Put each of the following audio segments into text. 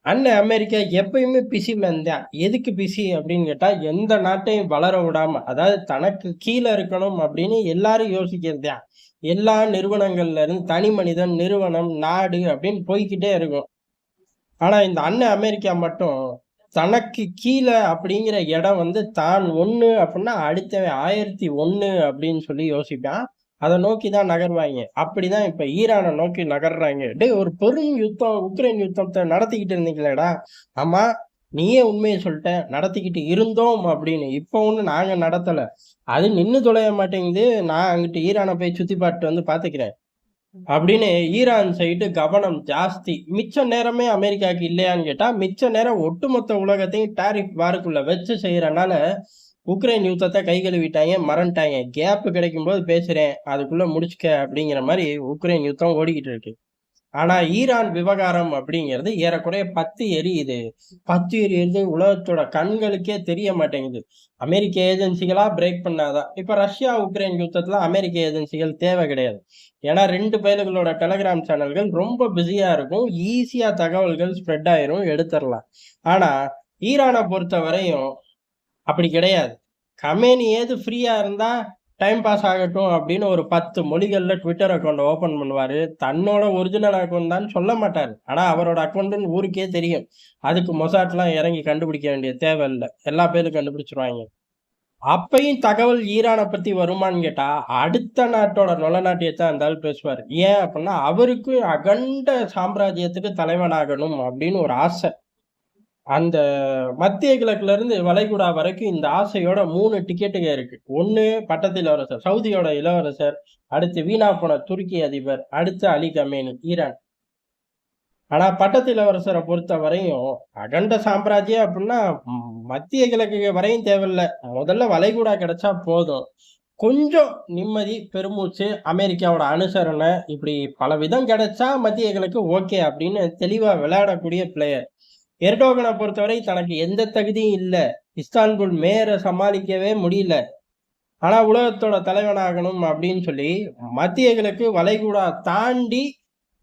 அண்ணன் அமெரிக்கா எப்பயுமே busy man தான். எதுக்கு பிஸி அப்படின்னு கேட்டா, எந்த நாட்டையும் வளர விடாம, அதாவது தனக்கு கீழ இருக்கணும் அப்படின்னு எல்லாரும் யோசிக்கிறது தான். எல்லா நிறுவனங்கள்ல இருந்து தனி மனிதன், நிறுவனம், நாடு அப்படின்னு போய்க்கிட்டே இருக்கும். ஆனா இந்த அண்ணன் அமெரிக்கா மட்டும் தனக்கு கீழ அப்படிங்கிற இடம் வந்து தான் 1 அப்படின்னா அடுத்தவன் 1001 அப்படின்னு சொல்லி யோசிப்பான். அத நோக்கி தான் நகர்வாய்ங்க. அப்படிதான் இப்ப ஈரான நோக்கி நகர்றாய்ங்க. "டேய் ஒரு பெரும் யுத்தம், உக்ரைன் யுத்தத்த நடத்திக்கிட்டு இருந்தீங்களேடா!" "ஆமா, நீயே உண்மைய சொல்ட்ட. நடத்திக்கிட்டு இருந்தோம்" அப்படின்னு. "இப்ப ஒண்ணும் நாங்க நடத்தல. அது நின்னு தொலைய மாட்டேங்குது. நான் அங்கிட்டு ஈரான போய் சுத்தி பார்த்துட்டு வந்து பார்த்துக்கிறேன்." அப்படின்னு ஈரான் சைடு கவனம் ஜாஸ்தி. மிச்ச நேரமே அமெரிக்காவுக்கு இல்லையான்னு கேட்டா, மிச்ச நேரம் ஒட்டுமொத்த உலகத்தையும் டாரிஃப் வார்க்குள்ள வச்சு செய்யறனால, உக்ரைன் யுத்தத்த கை கழுவிட்டாய்ங்க, மறந்துட்டாய்ங்க. கேப் கிடைக்கும்போது பேசுறேன், அதுக்குள்ள முடிச்சுக்க அப்படிங்கிற மாரி உக்ரைன் யுத்தம் ஓடிக்கிட்டு இருக்கு. ஆனா ஈரான் விவகாரம் அப்படிங்கிறது ஏறக்குறைய பத்தி எரியுது. பத்தி எரியுறது உலகத்தோட கண்களுக்கே தெரிய மாட்டேங்குது. அமெரிக்க ஏஜென்சிகளா பிரேக் பண்ணாதான். இப்ப ரஷ்யா, உக்ரைன் யுத்தத்துல அமெரிக்க ஏஜென்சிகள் தேவை கிடையாது. ஏன்னா 2 பயலுகளோட டெலகிராம் சேனல்கள் ரொம்ப பிஸியா இருக்கும். ஈஸியா தகவல்கள் ஸ்ப்ரெட் ஆயிரும், எடுத்துறலாம். ஆனா ஈரான பொறுத்தவரையும் அப்படி கிடையாது. கமேனி ஏது ஃப்ரீயா இருந்தா டைம் பாஸ் ஆகட்டும் அப்படின்னு ஒரு 10 மொழிகள்ல ட்விட்டர் அக்கவுண்ட் ஓப்பன் பண்ணுவாரு. தன்னோட ஒரிஜினல் அக்கவுண்ட் தான் சொல்ல மாட்டாரு. ஆனா அவரோட அக்கவுண்ட்ன்னு ஊருக்கே தெரியும். அதுக்கு மொசாட்லாம் இறங்கி கண்டுபிடிக்க வேண்டிய தேவை இல்ல. எல்லா பேரும் கண்டுபிடிச்சுருவாய்ங்க. அப்பயும் தகவல் ஈரான பத்தி வருமான்னு கேட்டா, அடுத்த நாட்டோட நொலநாட்டியத்த அந்த ஆள் பேசுவாரு. ஏன் அப்டின்னா, அவருக்கு அகண்ட சாம்ராஜ்யத்துக்கு தலைவனாகணும் அப்படின்னு ஒரு ஆசை. அந்த மத்திய கிழக்குல இருந்து வளைகுடா வரைக்கும் இந்த ஆசையோட 3 டிக்கெட்டுங்க இருக்கு. 1 பட்டத்து இளவரசர், சவுதியோட இளவரசர், அடுத்து வீணா போன துருக்கி அதிபர், அடுத்து அலி கமேனி, ஈரான். ஆனா பட்டத்து இளவரசர பொறுத்தவரையும், அகண்ட சாம்ராஜ்யம் அப்டின்னா, மத்திய கிழக்கு வரையும் தேவையில்ல. முதல்ல வளைகுடா கிடைச்சா போதும். கொஞ்சம் நிம்மதி, பெருமூச்சு, அமெரிக்காவோட அனுசரணை, இப்படி பல விதம் கிடைச்சா மத்திய கிழக்கு ஓகே அப்படின்னு தெளிவா விளையாடக்கூடிய பிளேயர். எர்டோகன பொறுத்தவரை தனக்கு எந்த தகுதியும் இல்ல. இஸ்தான்புல் மேயர சமாளிக்கவே முடியல. ஆனா உலகத்தோட தலைவனாகணும் அப்படின்னு சொல்லி மத்திய கிழக்கு வளைகுடா தாண்டி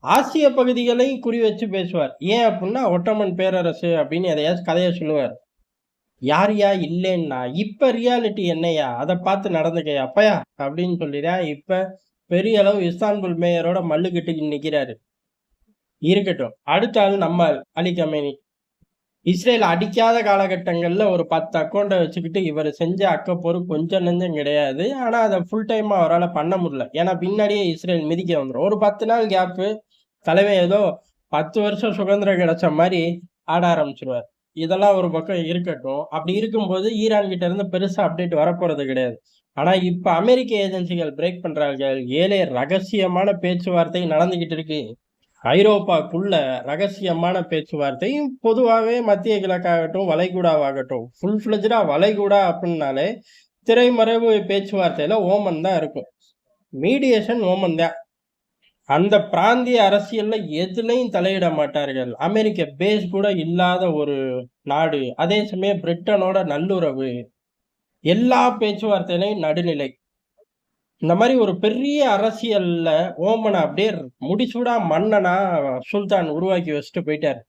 ஆசிய பகுதிகளையும் குறி வச்சு பேசுவார். ஏன் அப்படின்னா ஒட்டமன் பேரரசு அப்படின்னு எதையாச்சும் கதைய சொல்லுவார். யார்யா இல்லைன்னா இப்ப ரியாலிட்டி என்னையா அதை பார்த்து நடந்துக்கயா அப்பயா அப்படின்னு சொல்லிதான் இப்ப பெரிய அளவு இஸ்தான்புல் மேயரோட மல்லுக்கட்டுக்கு நிக்கிறாரு. இருக்கட்டும், அடுத்த ஆள் நம்ம அலி கமேனி. இஸ்ரேல் அடிக்காத காலகட்டங்கள்ல ஒரு 10 அக்கவுண்ட வச்சுக்கிட்டு இவர் செஞ்ச அக்கப்போரு கொஞ்சம் நெஞ்சம் கிடையாது. ஆனா அத ஃபுல் டைமா அவரால பண்ண முடியல. ஏன்னா பின்னாடியே இஸ்ரேல் மிதிக்க வந்துரும். ஒரு 10 நாள் கேப்பு தலைவன் ஏதோ 10 வருஷம் சுதந்திரம் கிடைச்ச மாரி ஆட ஆரம்பிச்சுருவார். இதெல்லாம் ஒரு பக்கம் இருக்கட்டும். அப்படி இருக்கும்போது ஈரான் கிட்ட இருந்து பெருசா அப்டேட் வரப்போறது கிடையாது. ஆனா இப்ப அமெரிக்க ஏஜென்சிகள் பிரேக் பண்றார்கள். ஏலே ரகசியமான பேச்சுவார்த்தை நடந்துகிட்டு இருக்கு. ஐரோப்பாக்குள்ள ரகசியமான பேச்சுவார்த்தை பொதுவாவே மத்திய கிழக்காகட்டும், வளைகுடாவாகட்டும், ஃபுல் ஃபிளெட்ஜ்டா வளைகுடா அப்படின்னாலே திரைமறைவு பேச்சுவார்த்தையில ஓமன் தான் இருக்கும். மீடியேஷன் ஓமன் தான். அந்த பிராந்திய அரசியல்ல எதுலயும் தலையிட மாட்டார்கள். அமெரிக்க பேஸ் கூட இல்லாத ஒரு நாடு. அதே சமயம் பிரிட்டனோட நல்லுறவு. எல்லா பேச்சுவார்த்தையிலையும் நடுநிலை. இந்த மாரி ஒரு பெரிய அரசியல்ல ஓமன அப்படியே முடிசூடா மன்னனா சுல்தான் உருவாக்கி வச்சுட்டு போயிட்டாரு.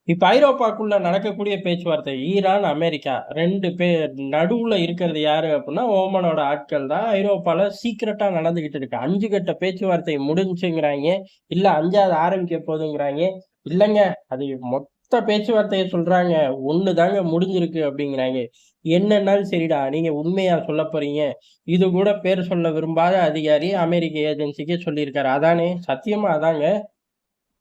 இப்ப ஐரோப்பாக்குள்ள நடக்கக்கூடிய பேச்சுவார்த்தை ஈரான், அமெரிக்கா 2 பேர் நடுவுல இருக்கிறது யாரு அப்படின்னா, ஓமனோட ஆட்கள் தான். ஐரோப்பால சீக்ரெட்டா நடந்துகிட்டு இருக்கு. 5 கட்ட பேச்சுவார்த்தை முடிஞ்சுங்கிறாய்ங்க. இல்ல 5வது ஆரம்பிக்க போதுங்கிறாய்ங்க. இல்லங்க அது மொத்த பேச்சுவார்த்தைய சொல்றாங்க. 1 தாங்க முடிஞ்சிருக்கு அப்படிங்கிறாய்ங்க. என்னன்னாலும் சரிடா, நீங்க உண்மையா சொல்லப் போறீங்க? இது கூட பேர் சொல்ல விரும்பாத அதிகாரி அமெரிக்க ஏஜென்சிக்கு சொல்லியிருக்காரு. அதானே? சத்தியமா அதாங்க.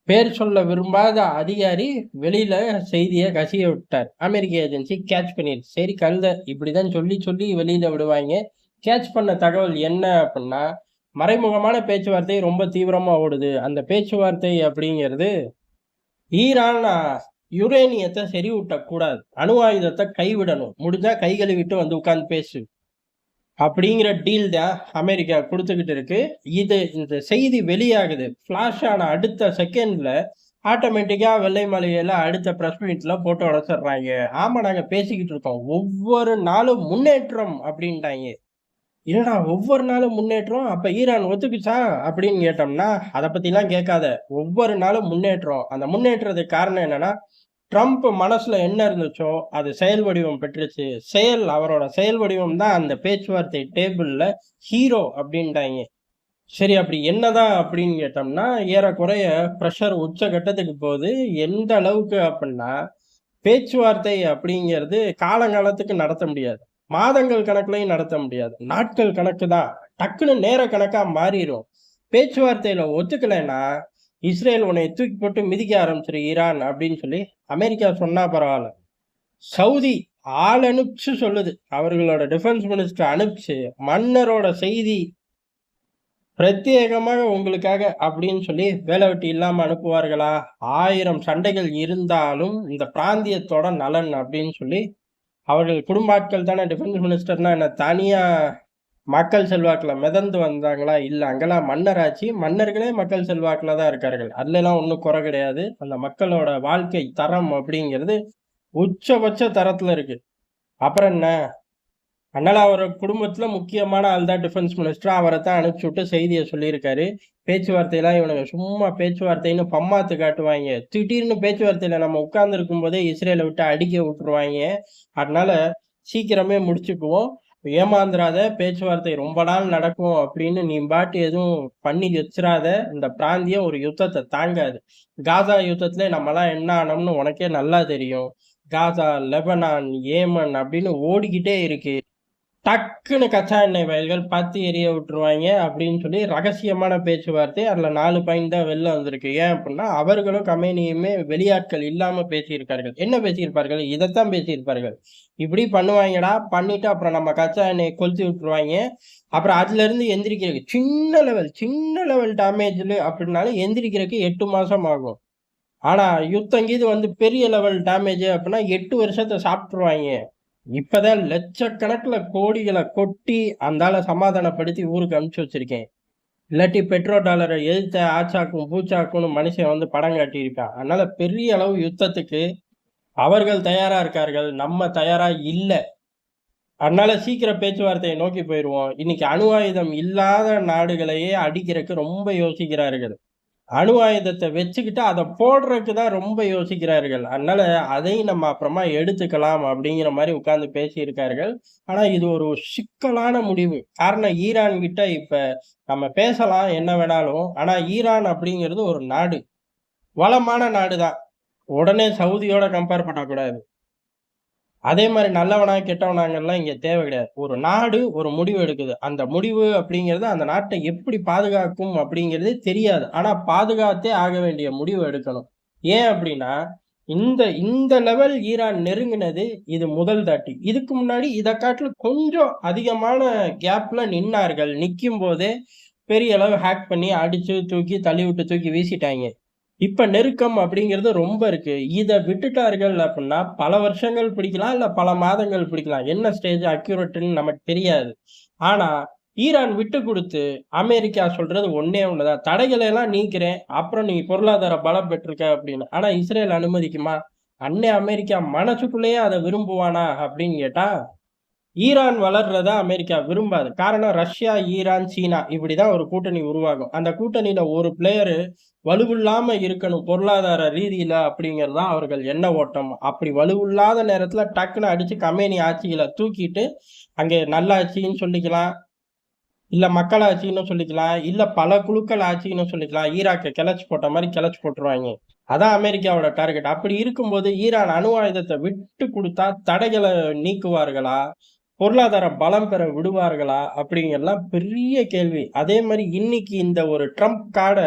பேர் சொல்ல விரும்பாத அதிகாரி வெளியில செய்திய கசிய விட்டார். அமெரிக்க ஏஜென்சி கேட்ச் பண்ணிருச்சு. சரி கழுத இப்படிதான் சொல்லி சொல்லி வெளியில விடுவாய்ங்க. கேட்ச் பண்ண தகவல் என்ன அப்படின்னா, மறைமுகமான பேச்சுவார்த்தை ரொம்ப தீவிரமா ஓடுது. அந்த பேச்சுவார்த்தை அப்படிங்கிறது ஈரான் யுரேனியத்த செறிவூட்டக் கூடாது. அணு ஆயுதத்த கைவிடணும். முடிஞ்சா கை கழுவிட்டு வந்து உட்கார்ந்து பேசு. அப்படிங்கிற டீல் தான் அமெரிக்கா குடுத்துக்கிட்டு இருக்கு. இந்த செய்தி வெளியாகுது. ஃபிளாஷ் ஆன அடுத்த செகண்ட்ல ஆட்டோமேட்டிக்கா வெள்ளை மாளிகையில அடுத்த பிரஸ் மீட்ல போட்டு உடைச்சிடுறாய்ங்க. ஆமா நாங்க பேசிக்கிட்டு இருக்கோம். ஒவ்வொரு நாளும் முன்னேற்றம் அப்படின்ட்டாய்ங்க. என்னடா ஒவ்வொரு நாளும் முன்னேற்றம்? அப்ப ஈரான் ஒத்துக்குச்சா? அப்படின்னு கேட்டோம்னா, அத பத்திலாம் கேட்காத. ஒவ்வொரு நாளும் முன்னேற்றம். அந்த முன்னேற்றத்துக்கு காரணம் என்னன்னா, ட்ரம்ப் மனசுல என்ன இருந்துச்சோ அது செயல் வடிவம் பெற்றுச்சு. அவரோட செயல் வடிவம் தான் அந்த பேச்சுவார்த்தை டேபிள்ல ஹீரோ அப்படின்ட்டாய்ங்க. சரி, அப்படி என்னதான் அப்படின்னு கேட்டோம்னா, ஏறக்குறைய பிரஷர் உச்சகட்டத்துக்கு போகுது. எந்த அளவுக்கு அப்படின்னா, பேச்சுவார்த்தை அப்படிங்கிறது காலங்காலத்துக்கு நடத்த முடியாது. மாதங்கள் கணக்குலயும் நடத்த முடியாது. நாட்கள் கணக்கு தான். டக்குன்னு நேர கணக்கா மாறிரும். பேச்சுவார்த்தையில ஒத்துக்கலைன்னா, இஸ்ரேல் உன்னைய தூக்கி போட்டு மிதிக்க ஆரம்பிச்சுரும் ஈரான் அப்படின்னு சொல்லி அமெரிக்கா சொன்னா பரவால்ல. சவுதி ஆள் அனுப்பிச்சு சொல்லுது. அவர்களோட டிஃபென்ஸ் மினிஸ்டர் அனுப்பிச்சு, மன்னரோட செய்தி பிரத்யேகமாக உங்களுக்காக அப்படின்னு சொல்லி வேலை வெட்டி இல்லாம அனுப்புவார்களா? 1000 சண்டைகள் இருந்தாலும் இந்த பிராந்தியத்தோட நலன் அப்படின்னு சொல்லி அவர்கள் குடும்ப ஆட்கள் தானே. டிஃபென்ஸ் மினிஸ்டர்னா என்ன தனியா மக்கள் செல்வாக்குல மிதந்து வந்தாங்களா? இல்ல, அங்கெல்லாம் மன்னர் ஆட்சி. மன்னர்களே மக்கள் செல்வாக்குல தான் இருக்கார்கள். அதுலலாம் ஒண்ணும் குறை கிடையாது. அந்த மக்களோட வாழ்க்கை தரம் அப்படிங்கிறது உச்சபட்ச தரத்துல இருக்கு. அப்புறம் என்ன? அதனால அவர் குடும்பத்துல முக்கியமான ஆள் தான் டிஃபென்ஸ் மினிஸ்டர். அவரைத்தான் அனுப்பிச்சு விட்டு செய்தியை சொல்லியிருக்காரு. பேச்சுவார்த்தையெல்லாம் இவனுங்க சும்மா பேச்சுவார்த்தைன்னு பம்மாத்து காட்டுவாங்க. திடீர்னு பேச்சுவார்த்தையில நம்ம உட்கார்ந்து இருக்கும் போதே இஸ்ரேலை விட்டு அடிக்க விட்டுருவாங்க. அதனால சீக்கிரமே முடிச்சுக்குவோம். ஏமாந்துராத, பேச்சுவார்த்தை ரொம்ப நாள் நடக்கும் அப்படின்னு நீ பாட்டு எதுவும் பண்ணி வச்சிராத. இந்த பிராந்தியம் ஒரு யுத்தத்தை தாங்காது. காசா யுத்தத்துல நம்மலாம் என்ன ஆனோம்னு உனக்கே நல்லா தெரியும். காசா, லெபனான், ஏமன் அப்படின்னு ஓடிக்கிட்டே இருக்கு. டக்குன்னு கச்சா எண்ணெய் வயல்கள் பத்தி எரிய விட்டுருவாங்க அப்படின்னு சொல்லி ரகசியமான பேச்சுவார்த்தை. அதுல 4 பாயிண்ட் தான் வெளில வந்திருக்கு. ஏன் அப்படின்னா, அவர்களும் கமேனியுமே வெளியாட்கள் இல்லாம பேசியிருக்கார்கள். என்ன பேசியிருப்பார்கள்? இதைத்தான் பேசியிருப்பார்கள். இப்படி பண்ணுவாங்கடா, பண்ணிட்டு அப்புறம் நம்ம கச்சா எண்ணெயை கொளுத்தி விட்டுருவாங்க. அப்புறம் அதுல இருந்து எந்திரிக்கிறதுக்கு சின்ன லெவல் டேமேஜ் அப்படின்னாலும் எந்திரிக்கிறதுக்கு 8 மாசம் ஆகும். ஆனா யுத்தம் கீது வந்து பெரிய லெவல் டேமேஜ் அப்படின்னா 8 வருஷத்தை சாப்பிட்டுருவாங்க. இப்பதான் லட்சக்கணக்குல கோடிகளை கொட்டி அந்த ஆளை சமாதானப்படுத்தி ஊருக்கு அனுப்பிச்சு வச்சிருக்கேன். இல்லாட்டி பெட்ரோ டாலரை எதிர்த்த ஆச்சாக்கும் பூச்சாக்கும்னு மனுஷன் வந்து படம் காட்டியிருக்கான். அதனால பெரிய அளவு யுத்தத்துக்கு அவர்கள் தயாரா இருக்கார்கள். நம்ம தயாரா இல்ல. அதனால சீக்கிரம் பேச்சுவார்த்தையை நோக்கி போயிருவோம். இன்னைக்கு அணு ஆயுதம் இல்லாத நாடுகளையே அடிக்கிறதுக்கு ரொம்ப யோசிக்கிறார்கள். அணு ஆயுதத்தை வச்சுக்கிட்டு அதை போடுறதுக்கு தான் ரொம்ப யோசிக்கிறார்கள். அதனால அதையும் நம்ம அப்புறமா எடுத்துக்கலாம் அப்படிங்கிற மாதிரி உட்கார்ந்து பேசியிருக்கார்கள். ஆனா இது ஒரு சிக்கலான முடிவு. காரணம், ஈரான் கிட்ட இப்ப நம்ம பேசலாம் என்ன வேணாலும். ஆனா ஈரான் அப்படிங்கிறது ஒரு நாடு, வளமான நாடு தான். உடனே சவுதியோட கம்பேர் பண்ணக்கூடாது. அதே மாரி நல்லவனா, கெட்டவனாங்கலாம் இங்க தேவை கிடையாது. ஒரு நாடு ஒரு முடிவு எடுக்குது. அந்த முடிவு அப்படிங்கிறது அந்த நாட்டை எப்படி பாதுகாக்கும் அப்படிங்கிறதே தெரியாது. ஆனா பாதுகாத்தே ஆக வேண்டிய முடிவு எடுக்கணும். ஏன் அப்படின்னா, இந்த இந்த லெவல் ஈரான் நெருங்குனது இது முதல் தாட்டி. இதுக்கு முன்னாடி இத காட்டிலும் கொஞ்சம் அதிகமான கேப்ல நின்னார்கள். நிக்கும்போதே பெரிய அளவு ஹேக் பண்ணி அடிச்சு, தூக்கி தள்ளிவிட்டு தூக்கி வீசிட்டாய்ங்க. இப்ப நெருக்கம் அப்படிங்கிறது ரொம்ப இருக்கு. இத விட்டுட்டார்கள் அப்படின்னா, பல வருஷங்கள் பிடிக்கலாம், இல்ல பல மாதங்கள் பிடிக்கலாம். என்ன ஸ்டேஜ் அக்யூரேட்ன்னு நமக்கு தெரியாது. ஆனா, ஈரான் விட்டு குடுத்து, அமெரிக்கா சொல்றது ஒண்ணே ஒண்ணுதான். தடைகளை எல்லாம் நீக்கிறேன். அப்புறம் நீ பொருளாதார பலம் பெற்றிருக்க அப்படின்னு. ஆனா, இஸ்ரேல் அனுமதிக்குமா? அன்னை அமெரிக்கா மனசுக்குள்ளேயே அத விரும்புவானா அப்படின்னு கேட்டா, ஈரான் வளர்றத அமெரிக்கா விரும்பாது. காரணம், ரஷ்யா, ஈரான், சீனா இப்படிதான் ஒரு கூட்டணி உருவாகும். அந்த கூட்டணியில ஒரு பிளேயரு வலுவில்லாம இருக்கணும் பொருளாதார ரீதியில அப்படிங்கிறது தான் அவர்கள் எண்ண ஓட்டம். அப்படி வலுவில்லாத நேரத்துல டக்குன்னு அடிச்சு கமேனி ஆட்சிகளை தூக்கிட்டு அங்கே நல்லாட்சின்னு சொல்லிக்கலாம், இல்ல மக்களாட்சின்னு சொல்லிக்கலாம், இல்ல பல குழுக்கள் ஆட்சின்னு சொல்லிக்கலாம். ஈராக்கை கிளச்சு போட்ட மாதிரி கிளச்சு போட்டுருவாங்க. அதான் அமெரிக்காவோட டார்கெட். அப்படி இருக்கும்போது ஈரான் அணு ஆயுதத்தை விட்டு கொடுத்தா தடைகளை நீக்குவார்களா? பொருளாதார பலம் பெற விடுவார்களா? அப்படிங்கிறலாம் பெரிய கேள்வி. அதே மாரி இன்னைக்கு இந்த ஒரு ட்ரம்ப் கார்ட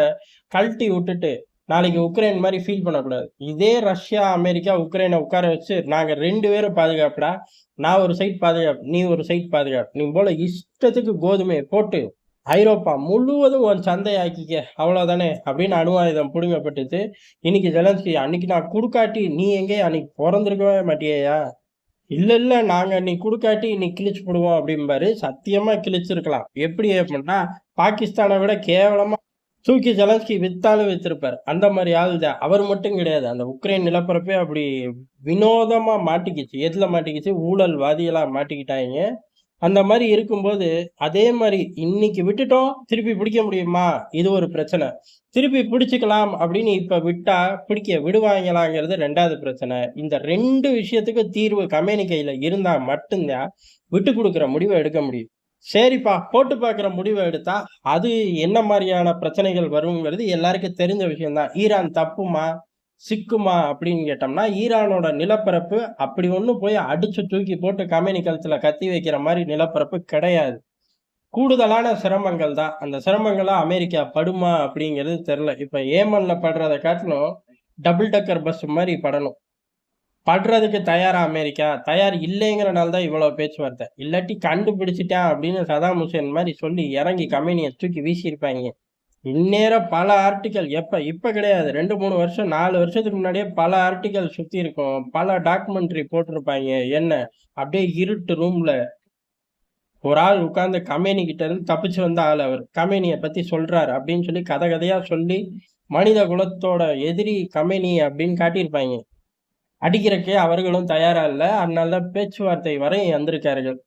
கழட்டி விட்டுட்டு, நாளைக்கு உக்ரைன் மாரி ஃபீல் பண்ணக்கூடாது. இதே ரஷ்யா, அமெரிக்கா உக்ரைனை உட்கார வச்சு, நாங்க 2 பேரும் பாதுகாப்புடா. நான் ஒரு சைட் பாதுகாப்பு, நீ ஒரு சைட் பாதுகாப்பு. நீ போல இஷ்டத்துக்கு கோதுமையை போட்டு ஐரோப்பா முழுவதும் உன் சந்தையாக்கிக்க. அவ்வளவுதானே அப்படின்னு அணு ஆயுதம் புடுங்கப்பட்டுச்சு. இன்னைக்கு ஜெலன்ஸ்கி, அன்னைக்கு நான் குடுக்காட்டி நீ எங்கே அன்னைக்கு பொறந்திருக்கவே மாட்டியா? இல்ல, நாங்க இன்னைக்கு குடுக்காட்டி இன்னைக்கு கிழிச்சு போடுவோம் அப்படிம்பாரு. சத்தியமா கிழிச்சிருக்கலாம். எப்படி அப்படின்னா, பாகிஸ்தானை விட கேவலமா தூக்கி ஜெலன்ஸ்கி வித்தாலும் வித்திருப்பாரு. அந்த மாரி ஆள் தான். அவர் மட்டும் கிடையாது. அந்த உக்ரைன் நிலப்பரப்பே அப்படி வினோதமா மாட்டிக்கிச்சு. எதுல மாட்டிக்கிச்சு? ஊழல்வாதிகளா மாட்டிக்கிட்டாய்ங்க. அந்த மாரி இருக்கும்போது, அதே மாரி இன்னைக்கு விட்டுட்டோம், திருப்பி பிடிக்க முடியுமா? இது ஒரு பிரச்சனை. திருப்பி பிடிச்சுக்கலாம் அப்படின்னு இப்ப விட்டா, பிடிக்க விடுவாங்களாங்கிறது 2வது பிரச்சனை. இந்த 2 விஷயத்துக்கும் தீர்வு கம்பெனி கையில இருந்தா மட்டும் தான், விட்டுக் குடுக்குற முடிவ எடுக்க முடியும். சரிப்பா, போட்டு பார்க்குற முடிவ எடுத்தா, அது என்ன மாரியான பிரச்சனைகள் வருங்கிறது எல்லாருக்கும் தெரிஞ்ச விஷயம் தான். ஈரான் தப்புமா? சிக்குமா? அப்படின்னு கேட்டோம்னா, ஈரானோட நிலப்பரப்பு அப்படி ஒண்ணும் போய் அடிச்சு தூக்கி போட்டு கம்பெனி கழுத்துல கத்தி வைக்கிற மாரி நிலப்பரப்பு கிடையாது. கூடுதலான சிரமங்கள் தான். அந்த சிரமங்கள அமெரிக்கா படுமா? அப்படிங்கிறது தெரியல. இப்ப ஏமன்ல படுறத காட்டிலும், டபுள் டக்கர் பஸ் மாரி படணும். படுறதுக்கு தயாரா அமெரிக்கா? தயார் இல்லைங்கிறனால தான் இவ்வளோ பேச்சுவார்த்தை. இல்லாட்டி கண்டுபிடிச்சுட்டான் அப்படின்னு சதாம் ஹுசேன் மாரி சொல்லி இறங்கி கம்பெனிய தூக்கி வீசியிருப்பாய்ங்க. இந்நேரம் பல ஆர்டிக்கள் இப்ப கிடையாது. 2, 3 வருஷம் 4 வருஷத்துக்கு முன்னாடியே பல ஆர்டிக்கள் சுத்தி இருக்கும். பல டாக்குமெண்ட்ரி போட்டிருப்பாய்ங்க. என்ன அப்படியே இருட்டு ரூம்ல ஒரு ஆள் உட்கார்ந்து கமேனி கிட்ட இருந்து தப்பிச்சு வந்த ஆள் அவரு. கமேனிய பத்தி சொல்றாரு அப்படின்னு சொல்லி கதை கதையா சொல்லி, மனித குலத்தோட எதிரி கமேனி அப்படின்னு காட்டியிருப்பாய்ங்க. அடிக்கிறக்கே அவர்களும் தயாரா இல்ல. அதனால தான் பேச்சுவார்த்தை வரை வந்திருக்கார்கள்.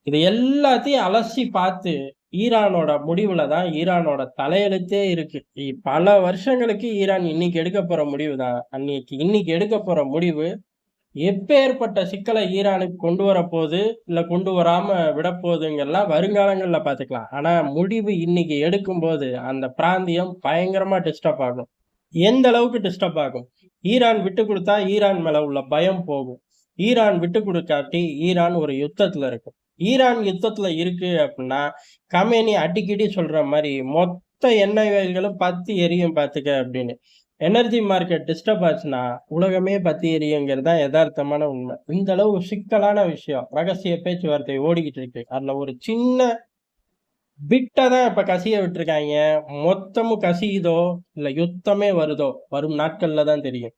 இது எல்லாத்தையும் அலசி பார்த்து, ஈரானோட முடிவுல தான் ஈரானோட தலையெழுத்தே இருக்கு. பல வருஷங்களுக்கு ஈரான் இன்னைக்கு எடுக்கப் போற முடிவு தான். இன்னைக்கு எடுக்கப் போற முடிவு, எப்பேர்ப்பட்ட சிக்கலை ஈரானுக்கு கொண்டு வரப்போது, இல்ல கொண்டு வராம விடப்போதுங்கெல்லாம் வருங்காலங்கள்ல பார்த்துக்கலாம். ஆனா முடிவு இன்னைக்கு எடுக்கும்போது, அந்த பிராந்தியம் பயங்கரமா டிஸ்டர்ப் ஆகும். எந்த அளவுக்கு டிஸ்டர்ப் ஆகும்? ஈரான் விட்டுக் குடுத்தா, ஈரான் மேல உள்ள பயம் போகும். ஈரான் விட்டுக் குடுக்காட்டி, ஈரான் ஒரு யுத்தத்துல இருக்கும். ஈரான் யுத்தத்துல இருக்கு அப்டின்னா, கமேனி அடிக்கடி சொல்ற மாரி, மொத்த எண்ணெய் வயல்களும் பத்தி எரியும் பாத்துக்க அப்டின்னு. எனர்ஜி மார்க்கெட் டிஸ்டர்ப் ஆச்சுன்னா, உலகமே பத்தி எரியுங்கிறது தான் எதார்த்தமான உண்மை. இந்த அளவு சிக்கலான விஷயம். ரகசிய பேச்சுவார்த்தை ஓடிக்கிட்டு இருக்கு. அதுல ஒரு சின்ன பிட்ட தான் இப்ப கசிய விட்டுருக்காய்ங்க. மொத்தமும் கசியுதோ, இல்ல யுத்தமே வருதோ, வரும் நாட்கள்ல தான் தெரியும்.